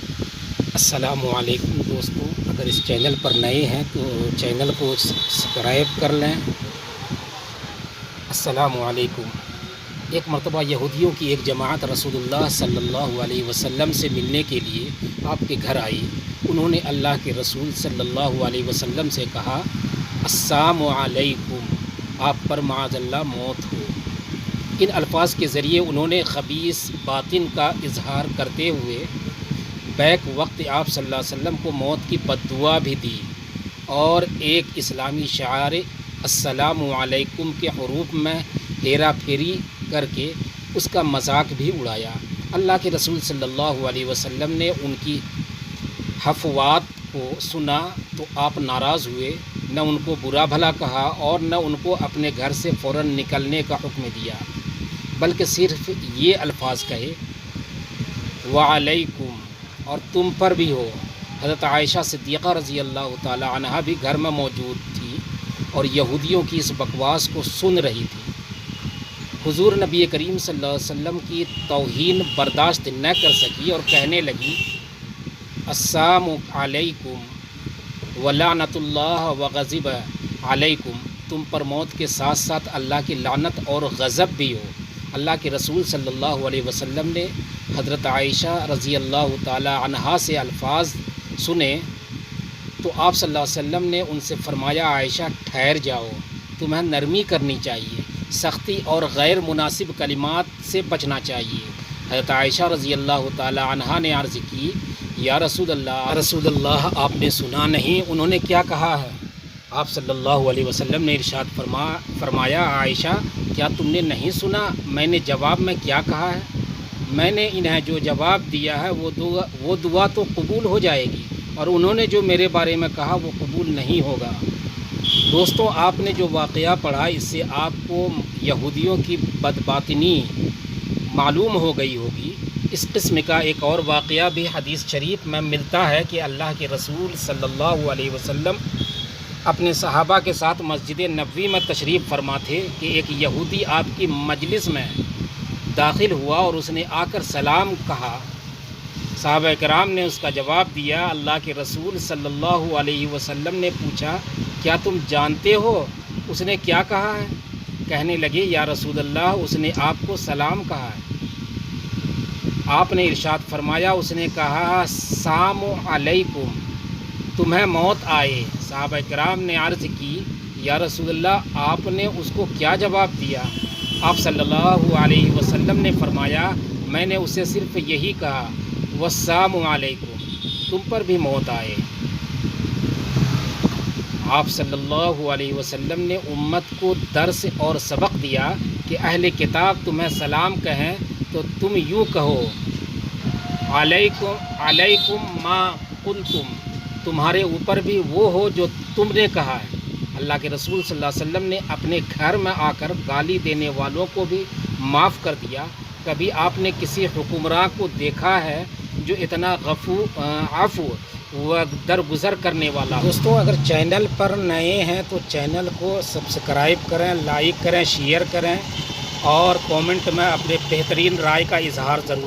السلام علیکم دوستوں، اگر اس چینل پر نئے ہیں تو چینل کو سبسکرائب کر لیں۔ السلام علیکم۔ ایک مرتبہ یہودیوں کی ایک جماعت رسول اللہ صلی اللہ علیہ وسلم سے ملنے کے لیے آپ کے گھر آئی۔ انہوں نے اللہ کے رسول صلی اللہ علیہ وسلم سے کہا، السلام علیکم، آپ پر معاذ اللہ موت ہو۔ ان الفاظ کے ذریعے انہوں نے خبیث باطن کا اظہار کرتے ہوئے بیک وقت آپ صلی اللہ علیہ وسلم کو موت کی بد دعا بھی دی اور ایک اسلامی شعار السلام علیکم کے حروف میں ہیرا پھیری کر کے اس کا مذاق بھی اڑایا۔ اللہ کے رسول صلی اللہ علیہ وسلم نے ان کی حفوات کو سنا تو آپ ناراض ہوئے، نہ ان کو برا بھلا کہا اور نہ ان کو اپنے گھر سے فوراً نکلنے کا حکم دیا، بلکہ صرف یہ الفاظ کہے، وعلیکم، اور تم پر بھی ہو۔ حضرت عائشہ صدیقہ رضی اللہ تعالی عنہا بھی گھر میں موجود تھی اور یہودیوں کی اس بکواس کو سن رہی تھی۔ حضور نبی کریم صلی اللہ علیہ وسلم کی توہین برداشت نہ کر سکی اور کہنے لگی، السلام علیکم ولعنت اللہ وغضب علیکم، تم پر موت کے ساتھ ساتھ اللہ کی لعنت اور غضب بھی ہو۔ اللہ کے رسول صلی اللہ علیہ وسلم نے حضرت عائشہ رضی اللہ تعالی عنہا سے الفاظ سنے تو آپ صلی اللہ علیہ وسلم نے ان سے فرمایا، عائشہ ٹھہر جاؤ، تمہیں نرمی کرنی چاہیے، سختی اور غیر مناسب کلمات سے بچنا چاہیے۔ حضرت عائشہ رضی اللہ تعالی عنہا نے عرض کی، یا رسول اللہ آپ نے سنا نہیں، انہوں نے کیا کہا ہے؟ آپ صلی اللہ علیہ وسلم نے ارشاد فرمایا، عائشہ کیا تم نے نہیں سنا میں نے جواب میں کیا کہا ہے؟ میں نے انہیں جو جواب دیا ہے وہ دعا تو قبول ہو جائے گی، اور انہوں نے جو میرے بارے میں کہا وہ قبول نہیں ہوگا۔ دوستوں، آپ نے جو واقعہ پڑھا اس سے آپ کو یہودیوں کی بدباطنی معلوم ہو گئی ہوگی۔ اس قسم کا ایک اور واقعہ بھی حدیث شریف میں ملتا ہے کہ اللہ کے رسول صلی اللہ علیہ وسلم اپنے صحابہ کے ساتھ مسجد نبوی میں تشریف فرما تھے کہ ایک یہودی آپ کی مجلس میں داخل ہوا اور اس نے آ کر سلام کہا۔ صحابہ کرام نے اس کا جواب دیا۔ اللہ کے رسول صلی اللہ علیہ وسلم نے پوچھا، کیا تم جانتے ہو اس نے کیا کہا ہے؟ کہنے لگے، یا رسول اللہ اس نے آپ کو سلام کہا ہے۔ آپ نے ارشاد فرمایا، اس نے کہا، السلام علیکم، تمہیں موت آئے۔ صحابہ کرام نے عرض کی، یا رسول اللہ آپ نے اس کو کیا جواب دیا؟ آپ صلی اللہ علیہ وسلم نے فرمایا، میں نے اسے صرف یہی کہا، والسلام علیکم، تم پر بھی موت آئے۔ آپ صلی اللہ علیہ وسلم نے امت کو درس اور سبق دیا کہ اہل کتاب تمہیں سلام کہیں تو تم یوں کہو، علیکم ما قلتم، تمہارے اوپر بھی وہ ہو جو تم نے کہا ہے۔ اللہ کے رسول صلی اللہ علیہ وسلم نے اپنے گھر میں آ کر گالی دینے والوں کو بھی معاف کر دیا۔ کبھی آپ نے کسی حکمراں کو دیکھا ہے جو اتنا عفو و درگزر کرنے والا؟ دوستوں، اگر چینل پر نئے ہیں تو چینل کو سبسکرائب کریں، لائک کریں، شیئر کریں اور کومنٹ میں اپنے بہترین رائے کا اظہار ضرور